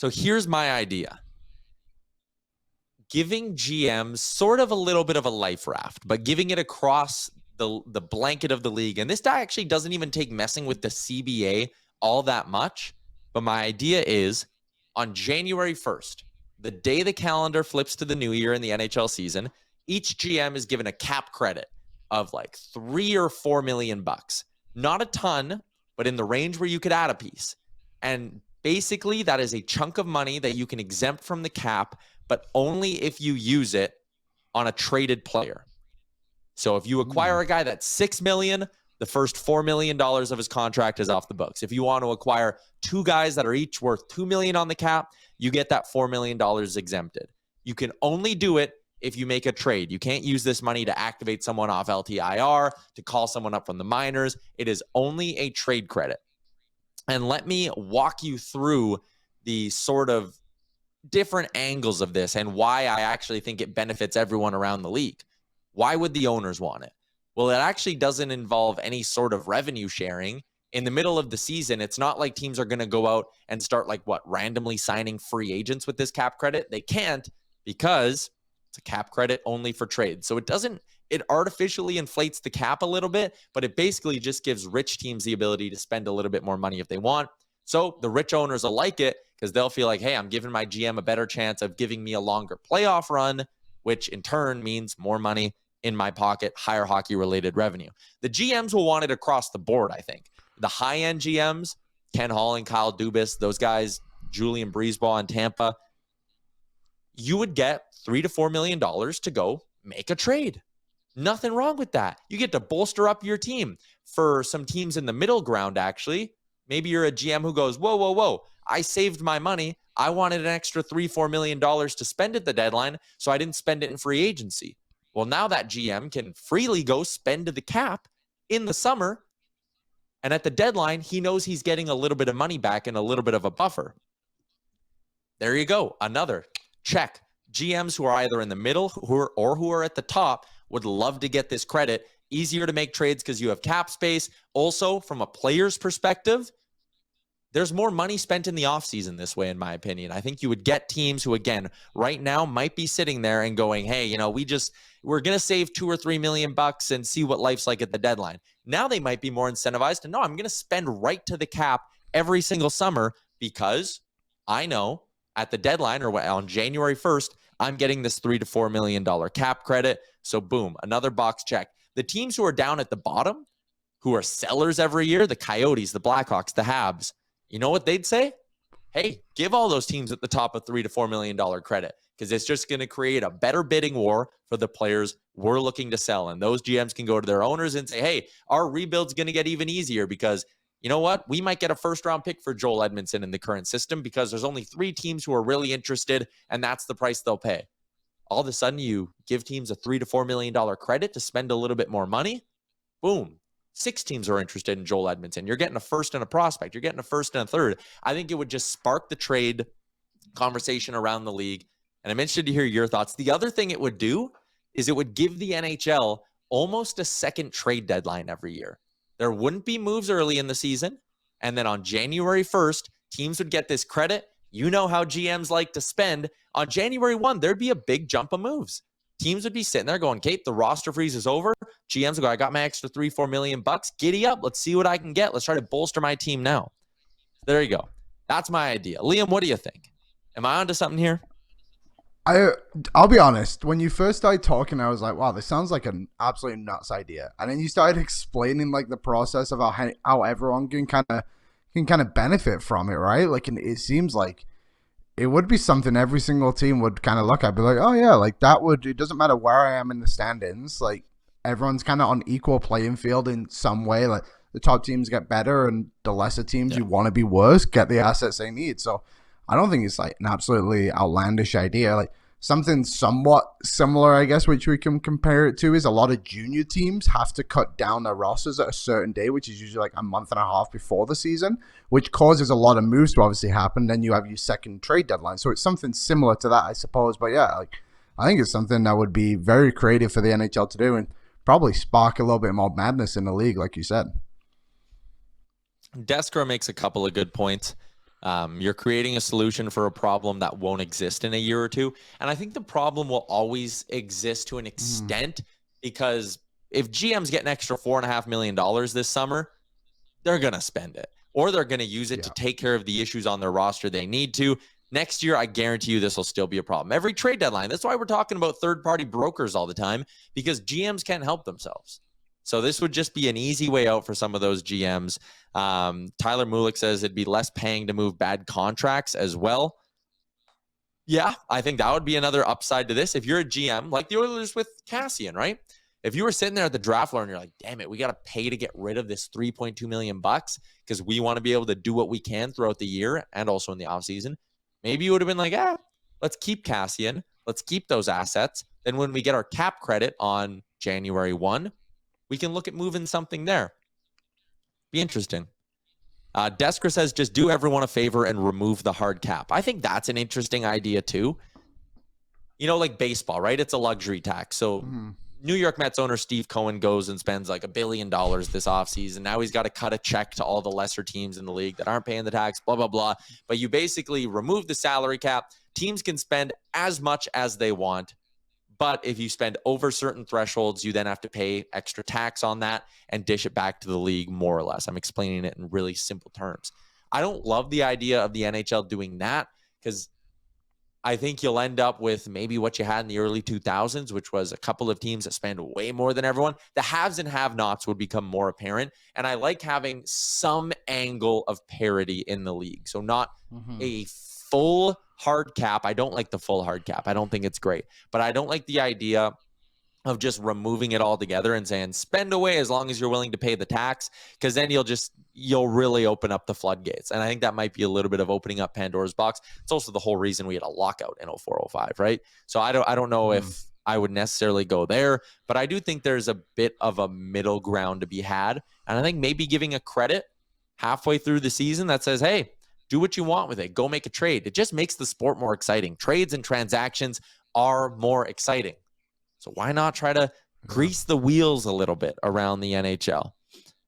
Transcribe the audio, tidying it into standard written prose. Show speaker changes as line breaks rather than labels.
So here's my idea. Giving GMs sort of a little bit of a life raft, but giving it across the blanket of the league. And this actually doesn't even take messing with the CBA all that much. But my idea is on January 1st, the day the calendar flips to the new year in the NHL season, each GM is given a cap credit of like $3 or $4 million bucks. Not a ton, but in the range where you could add a piece. And basically, that is a chunk of money that you can exempt from the cap, but only if you use it on a traded player. So if you acquire a guy that's $6 million, the first $4 million of his contract is off the books. If you want to acquire two guys that are each worth $2 million on the cap, you get that $4 million exempted. You can only do it if you make a trade. You can't use this money to activate someone off LTIR, to call someone up from the minors. It is only a trade credit. And let me walk you through the sort of different angles of this and why I actually think it benefits everyone around the league. Why would the owners want it? Well, it actually doesn't involve any sort of revenue sharing. In the middle of the season, it's not like teams are going to go out and start randomly signing free agents with this cap credit. They can't because it's a cap credit only for trades. So it artificially inflates the cap a little bit, but it basically just gives rich teams the ability to spend a little bit more money if they want. So the rich owners will like it because they'll feel like, hey, I'm giving my GM a better chance of giving me a longer playoff run, which in turn means more money in my pocket, higher hockey-related revenue. The GMs will want it across the board, I think. The high-end GMs, Ken Hall and Kyle Dubas, those guys, Julian Breezeball in Tampa, you would get $3 to $4 million to go make a trade. Nothing wrong with that. You get to bolster up your team. For some teams in the middle ground, actually, maybe you're a GM who goes, whoa, I saved my money. I wanted an extra $3-4 million to spend at the deadline, so I didn't spend it in free agency. Well, now that GM can freely go spend the cap in the summer, and at the deadline, he knows he's getting a little bit of money back and a little bit of a buffer. There you go. Another check. GMs who are either in the middle or who are at the top would love to get this credit. Easier to make trades because you have cap space. Also, from a player's perspective, there's more money spent in the offseason this way, in my opinion. I think you would get teams who, again, right now might be sitting there and going, hey, we're going to save $2 or $3 million bucks and see what life's like at the deadline. Now they might be more incentivized to, no, I'm going to spend right to the cap every single summer because I know at the deadline or on January 1st, I'm getting this $3 to $4 million cap credit. So boom, another box check. The teams who are down at the bottom, who are sellers every year, the Coyotes, the Blackhawks, the Habs, you know what they'd say? Hey, give all those teams at the top a $3 to $4 million credit because it's just going to create a better bidding war for the players we're looking to sell. And those GMs can go to their owners and say, hey, our rebuild's going to get even easier because you know what? We might get a first-round pick for Joel Edmondson in the current system because there's only 3 teams who are really interested, and that's the price they'll pay. All of a sudden, you give teams a $3 to $4 million credit to spend a little bit more money. Boom. 6 teams are interested in Joel Edmondson. You're getting a first and a prospect. You're getting a first and a third. I think it would just spark the trade conversation around the league. And I'm interested to hear your thoughts. The other thing it would do is it would give the NHL almost a second trade deadline every year. There wouldn't be moves early in the season. And then on January 1st, teams would get this credit. You know how GMs like to spend. On January 1, there'd be a big jump of moves. Teams would be sitting there going, Kate, the roster freeze is over. GMs would go, I got my extra $3-4 million bucks. Giddy up. Let's see what I can get. Let's try to bolster my team now. There you go. That's my idea. Liam, what do you think? Am I onto something here?
I'll be honest. When you first started talking, I was like, wow, this sounds like an absolutely nuts idea. And then you started explaining like the process of how everyone can kind of benefit from it, right? Like, and it seems like it would be something every single team would kind of look at, be like, oh yeah, like it doesn't matter where I am in the standings. Like everyone's kind of on equal playing field in some way. Like the top teams get better and the lesser teams who want to be worse get the assets they need. So I don't think it's like an absolutely outlandish idea. Like something somewhat similar, I guess, which we can compare it to is a lot of junior teams have to cut down their rosters at a certain day, which is usually like a month and a half before the season, which causes a lot of moves to obviously happen. Then you have your second trade deadline. So it's something similar to that, I suppose. But yeah, like I think it's something that would be very creative for the NHL to do and probably spark a little bit more madness in the league, like you said.
Deskar makes a couple of good points. You're creating a solution for a problem that won't exist in a year or two. And I think the problem will always exist to an extent because if GMs get an extra $4.5 million this summer, they're going to spend it or they're going to use it to take care of the issues on their roster they need to. Next year, I guarantee you this will still be a problem. Every trade deadline. That's why we're talking about third-party brokers all the time, because GMs can't help themselves. So this would just be an easy way out for some of those GMs. Tyler Mulick says it'd be less paying to move bad contracts as well. Yeah, I think that would be another upside to this. If you're a GM, like the Oilers with Cassian, right? If you were sitting there at the draft floor and you're like, damn it, we got to pay to get rid of this $3.2 million because we want to be able to do what we can throughout the year and also in the offseason. Maybe you would have been like, let's keep Cassian. Let's keep those assets. Then when we get our cap credit on January 1, we can look at moving something there. Be interesting. Desker says, just do everyone a favor and remove the hard cap. I think that's an interesting idea too. You know, like baseball, right? It's a luxury tax. So New York Mets owner Steve Cohen goes and spends like $1 billion this offseason. Now he's got to cut a check to all the lesser teams in the league that aren't paying the tax, blah, blah, blah. But you basically remove the salary cap. Teams can spend as much as they want. But if you spend over certain thresholds, you then have to pay extra tax on that and dish it back to the league, more or less. I'm explaining it in really simple terms. I don't love the idea of the NHL doing that because I think you'll end up with maybe what you had in the early 2000s, which was a couple of teams that spend way more than everyone. The haves and have-nots would become more apparent. And I like having some angle of parity in the league. So not a full hard cap. I don't like the full hard cap. I don't think it's great. But I don't like the idea of just removing it all together and saying spend away as long as you're willing to pay the tax, because then you'll really open up the floodgates. And I think that might be a little bit of opening up Pandora's box. It's also the whole reason we had a lockout in 0405, right? So I don't know if I would necessarily go there, but I do think there's a bit of a middle ground to be had. And I think maybe giving a credit halfway through the season that says, hey, do what you want with it. Go make a trade. It just makes the sport more exciting. Trades and transactions are more exciting. So why not try to grease the wheels a little bit around the NHL?